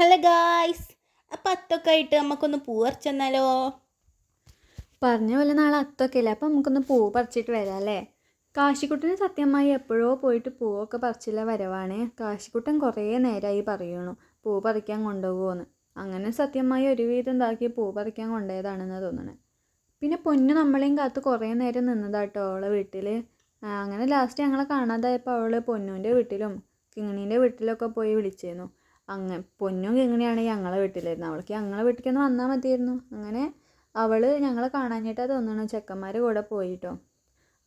Hello guys, അപ്പം അത്തൊക്കെ ആയിട്ട് നമുക്കൊന്ന് പൂവറിച്ചെന്നാലോ? പറഞ്ഞ പോലെ നാളെ അത്തൊക്കെ ഇല്ല, അപ്പം നമുക്കൊന്ന് പൂവ് പറിച്ചിട്ട് വരാം അല്ലേ? കാശിക്കുട്ടന് സത്യമായി എപ്പോഴോ പോയിട്ട് പൂവൊക്കെ പറിച്ചില്ല വരവാണ്. കാശിക്കുട്ടൻ കുറേ നേരമായി പറയണു പൂ പറിക്കാൻ കൊണ്ടുപോകുമെന്ന്. അങ്ങനെ സത്യമായി ഒരുവിധം എന്താക്കി പൂ പറിക്കാൻ കൊണ്ടുപോയതാണെന്ന് തോന്നണേ. പിന്നെ പൊന്നു നമ്മളെയും കാത്ത് കുറേ നേരം നിന്നതാട്ടോ അവളെ വീട്ടിൽ. അങ്ങനെ ലാസ്റ്റ് ഞങ്ങളെ കാണാതായപ്പോൾ അവൾ പൊന്നുവിൻ്റെ വീട്ടിലും കിങ്ങിണീൻ്റെ വീട്ടിലൊക്കെ പോയി വിളിച്ചിരുന്നു. പൊന്നും കിങ്ങിണിയാണ് ഞങ്ങളെ വീട്ടിലായിരുന്നു. അവൾക്ക് ഞങ്ങളെ വീട്ടിലേക്കൊന്ന് വന്നാൽ മതിയായിരുന്നു. അങ്ങനെ അവൾ ഞങ്ങളെ കാണാഞ്ഞിട്ടാ തോന്നണു ചെക്കന്മാർ കൂടെ പോയിട്ടോ.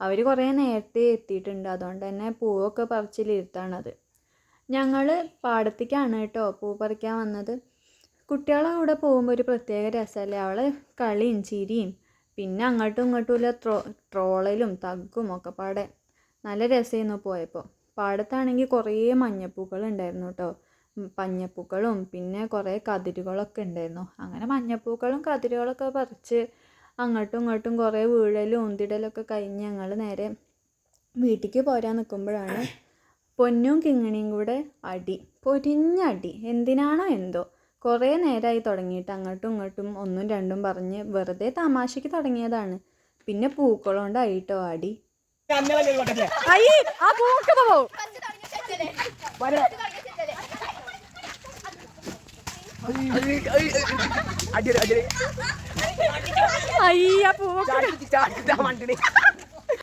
അവർ കുറേ നേരത്തെ എത്തിയിട്ടുണ്ട്, അതുകൊണ്ട് തന്നെ പൂവൊക്കെ പറിച്ചിലിരുത്താണത്. ഞങ്ങൾ പാടത്തേക്കാണ് കേട്ടോ പൂ പറിക്കാൻ വന്നത്. കുട്ടികളെ കൂടെ പോകുമ്പോൾ ഒരു പ്രത്യേക രസമല്ലേ, അവൾ കളിയും ചിരിയും പിന്നെ അങ്ങോട്ടും ഇങ്ങോട്ടുമുള്ള ട്രോളലും തഗ്ഗും ഒക്കെ പാടെ നല്ല രസമായിരുന്നു പോയപ്പോൾ. പാടത്താണെങ്കിൽ കുറേ മഞ്ഞപ്പൂക്കൾ ഉണ്ടായിരുന്നു കേട്ടോ. പഞ്ഞപ്പൂക്കളും പിന്നെ കുറേ കതിരുകളൊക്കെ ഉണ്ടായിരുന്നു. അങ്ങനെ മഞ്ഞപ്പൂക്കളും കതിരുകളൊക്കെ പറിച്ച് അങ്ങോട്ടും ഇങ്ങോട്ടും കുറേ വീഴലും ഉന്തിടലൊക്കെ കഴിഞ്ഞ് ഞങ്ങൾ നേരെ വീട്ടിലേക്ക് പോരാൻ നിൽക്കുമ്പോഴാണ് പൊന്നും കിങ്ങിണിയും കൂടെ പൊരിഞ്ഞടി. എന്തിനാണോ എന്തോ കുറേ നേരമായി തുടങ്ങിയിട്ട് അങ്ങോട്ടും ഇങ്ങോട്ടും ഒന്നും രണ്ടും പറഞ്ഞ് വെറുതെ തമാശയ്ക്ക് തുടങ്ങിയതാണ്. പിന്നെ പൂക്കളോണ്ടായിട്ടോ അടി.